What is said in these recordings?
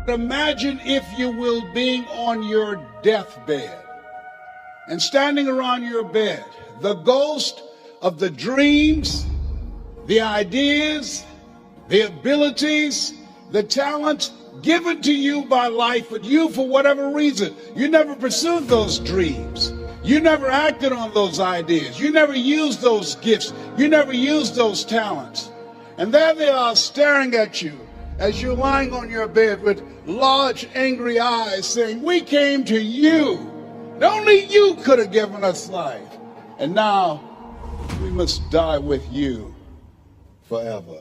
Imagine, if you will, being on your deathbed and standing around your bed, the ghost of the dreams, the ideas, the abilities, the talents given to you by life, but you, for whatever reason, you never pursued those dreams. You never acted on those ideas. You never used those gifts. You never used those talents. And there they are staring at you as you're lying on your bed with large, angry eyes saying, "We came to you. And only you could have given us life. And now we must die with you forever."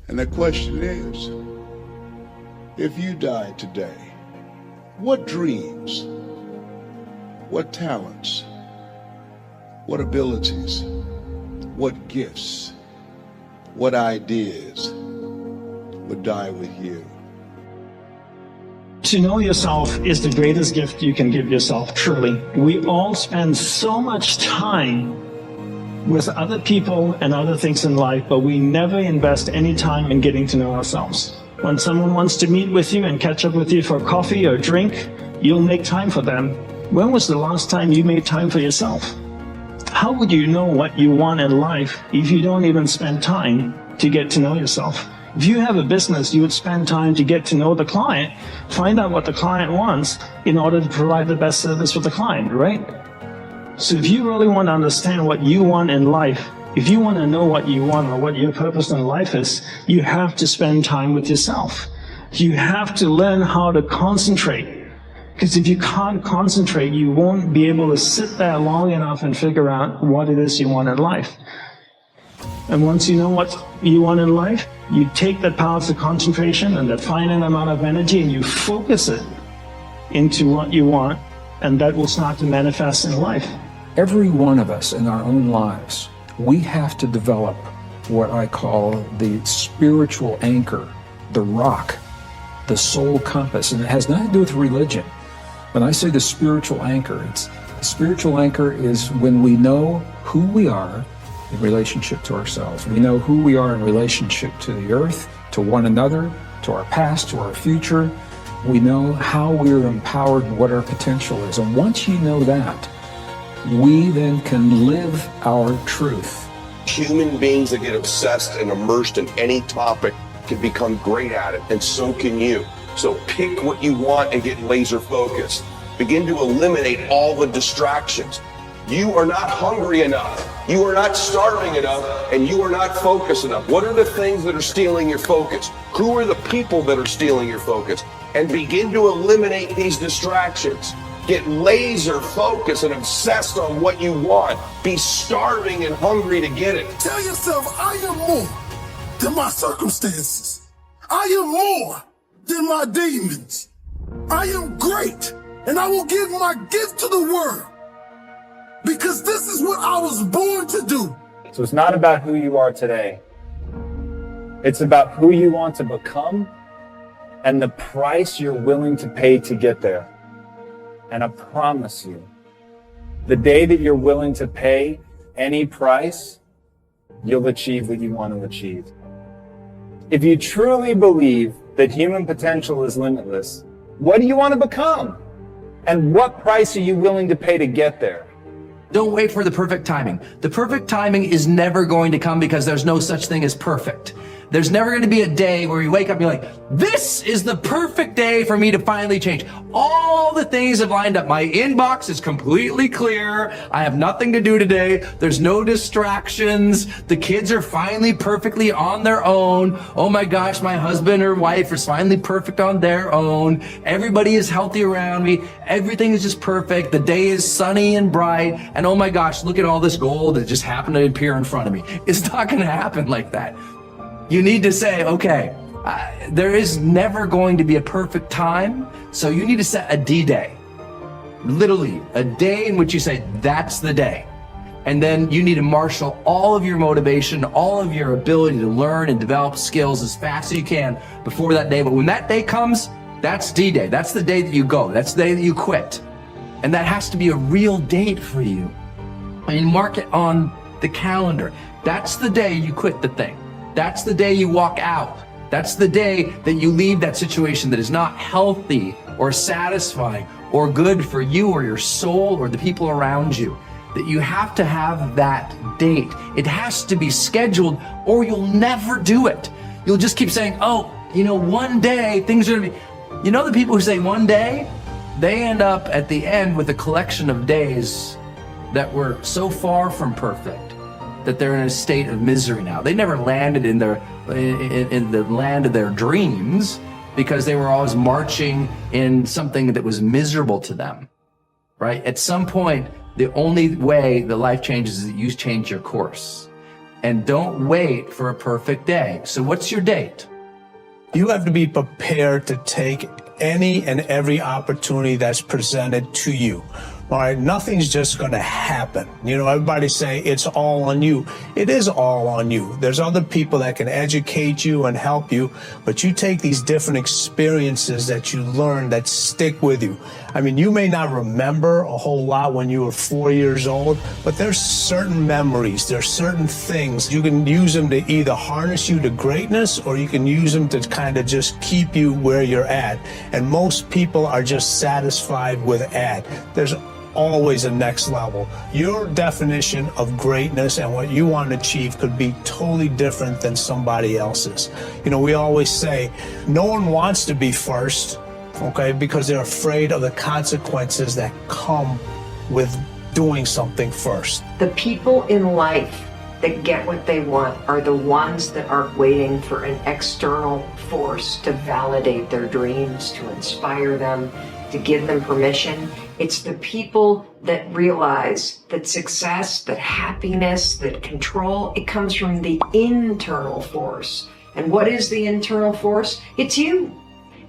And the question is, if you died today, what dreams, what talents, what abilities, what gifts, what ideas would die with you? To know yourself is the greatest gift you can give yourself, truly. We all spend so much time with other people and other things in life, but we never invest any time in getting to know ourselves. When someone wants to meet with you and catch up with you for coffee or drink, you'll make time for them. When was the last time you made time for yourself? How would you know what you want in life if you don't even spend time to get to know yourself? If you have a business, you would spend time to get to know the client, find out what the client wants in order to provide the best service for the client, right? So if you really want to understand what you want in life, if you want to know what you want or what your purpose in life is, you have to spend time with yourself. You have to learn how to concentrate. Because if you can't concentrate, you won't be able to sit there long enough and figure out what it is you want in life. And once you know what you want in life, you take that powerful concentration and that finite amount of energy and you focus it into what you want, and that will start to manifest in life. Every one of us in our own lives, we have to develop what I call the spiritual anchor, the rock, the soul compass, and it has nothing to do with religion. When I say the spiritual anchor, the spiritual anchor is when we know who we are in relationship to ourselves. We know who we are in relationship to the earth, to one another, to our past, to our future. We know how we're empowered and what our potential is. And once you know that, we then can live our truth. Human beings that get obsessed and immersed in any topic can become great at it, and so can you. So pick what you want and get laser focused. Begin to eliminate all the distractions. You are not hungry enough, you are not starving enough, and you are not focused enough. What are the things that are stealing your focus? Who are the people that are stealing your focus? And begin to eliminate these distractions. Get laser focused and obsessed on what you want. Be starving and hungry to get it. Tell yourself, I am more than my circumstances. I am more than my demons. I am great, and I will give my gift to the world. Because this is what I was born to do. So it's not about who you are today. It's about who you want to become and the price you're willing to pay to get there. And I promise you, the day that you're willing to pay any price, you'll achieve what you want to achieve. If you truly believe that human potential is limitless, what do you want to become? And what price are you willing to pay to get there? Don't wait for the perfect timing. The perfect timing is never going to come because there's no such thing as perfect. There's never going to be a day where you wake up and you're like, this is the perfect day for me to finally change. All the things have lined up. My inbox is completely clear. I have nothing to do today. There's no distractions. The kids are finally perfectly on their own. Oh my gosh, my husband or wife is finally perfect on their own. Everybody is healthy around me. Everything is just perfect. The day is sunny and bright. And oh my gosh, look at all this gold that just happened to appear in front of me. It's not going to happen like that. You need to say, okay, there is never going to be a perfect time, so you need to set a D-Day. Literally, a day in which you say, that's the day. And then you need to marshal all of your motivation, all of your ability to learn and develop skills as fast as you can before that day. But when that day comes, that's D-Day. That's the day that you go. That's the day that you quit. And that has to be a real date for you. I mean, mark it on the calendar. That's the day you quit the thing. That's the day you walk out. That's the day that you leave that situation that is not healthy or satisfying or good for you or your soul or the people around you. That you have to have that date. It has to be scheduled or you'll never do it. You'll just keep saying, oh, you know, one day things are gonna be, you know, the people who say one day, they end up at the end with a collection of days that were so far from perfect that they're in a state of misery now. They never landed in the land of their dreams because they were always marching in something that was miserable to them, right? At some point, the only way that life changes is that you change your course. And don't wait for a perfect day. So what's your date? You have to be prepared to take any and every opportunity that's presented to you. All right, nothing's just going to happen. You know, everybody say it's all on you. It is all on you. There's other people that can educate you and help you, but you take these different experiences that you learn that stick with you. I mean, you may not remember a whole lot when you were 4 years old, but there's certain memories, there's certain things. You can use them to either harness you to greatness or you can use them to kind of just keep you where you're at. And most people are just satisfied with at. There's always a next level. Your definition of greatness and what you want to achieve could be totally different than somebody else's. You know, we always say no one wants to be first, okay, because they're afraid of the consequences that come with doing something first. The people in life that get what they want are the ones that aren't waiting for an external force to validate their dreams, to inspire them, to give them permission. It's the people that realize that success, that happiness, that control, it comes from the internal force. And what is the internal force? It's you.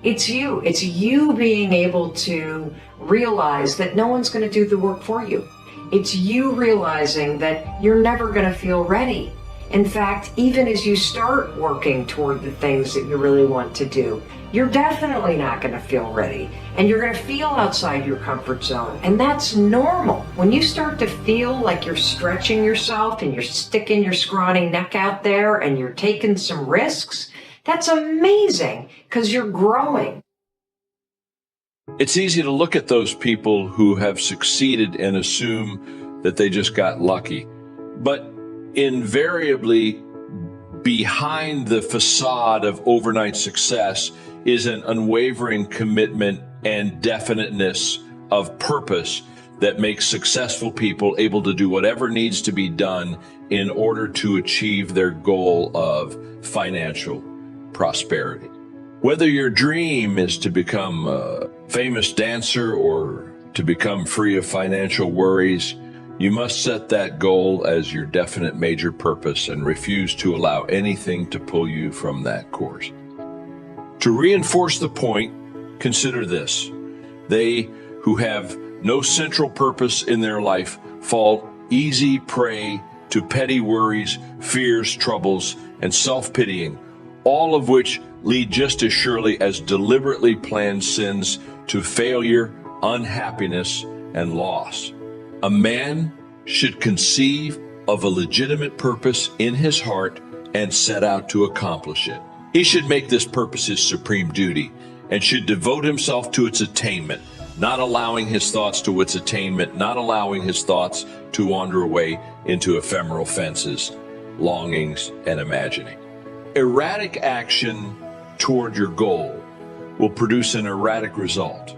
It's you. It's you being able to realize that no one's going to do the work for you. It's you realizing that you're never going to feel ready. In fact, even as you start working toward the things that you really want to do, you're definitely not going to feel ready. And you're going to feel outside your comfort zone. And that's normal. When you start to feel like you're stretching yourself and you're sticking your scrawny neck out there and you're taking some risks, that's amazing because you're growing. It's easy to look at those people who have succeeded and assume that they just got lucky. But invariably, behind the facade of overnight success is an unwavering commitment and definiteness of purpose that makes successful people able to do whatever needs to be done in order to achieve their goal of financial prosperity. Whether your dream is to become a famous dancer or to become free of financial worries, you must set that goal as your definite major purpose and refuse to allow anything to pull you from that course. To reinforce the point, consider this. They who have no central purpose in their life fall easy prey to petty worries, fears, troubles, and self-pitying, all of which lead just as surely as deliberately planned sins to failure, unhappiness, and loss. A man should conceive of a legitimate purpose in his heart and set out to accomplish it. He should make this purpose his supreme duty and should devote himself to its attainment, not allowing his thoughts to its attainment, not allowing his thoughts to wander away into ephemeral fences, longings, and imagining. Erratic action toward your goal will produce an erratic result.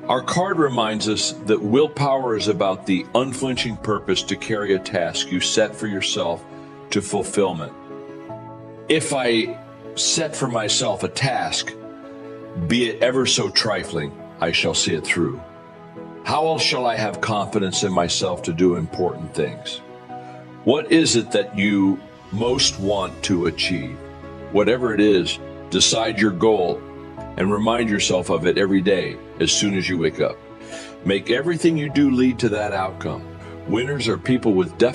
Our card reminds us that willpower is about the unflinching purpose to carry a task you set for yourself to fulfillment. If I set for myself a task, be it ever so trifling, I shall see it through. How else shall I have confidence in myself to do important things? What is it that you most want to achieve? Whatever it is, decide your goal and remind yourself of it every day as soon as you wake up. Make everything you do lead to that outcome. Winners are people with definite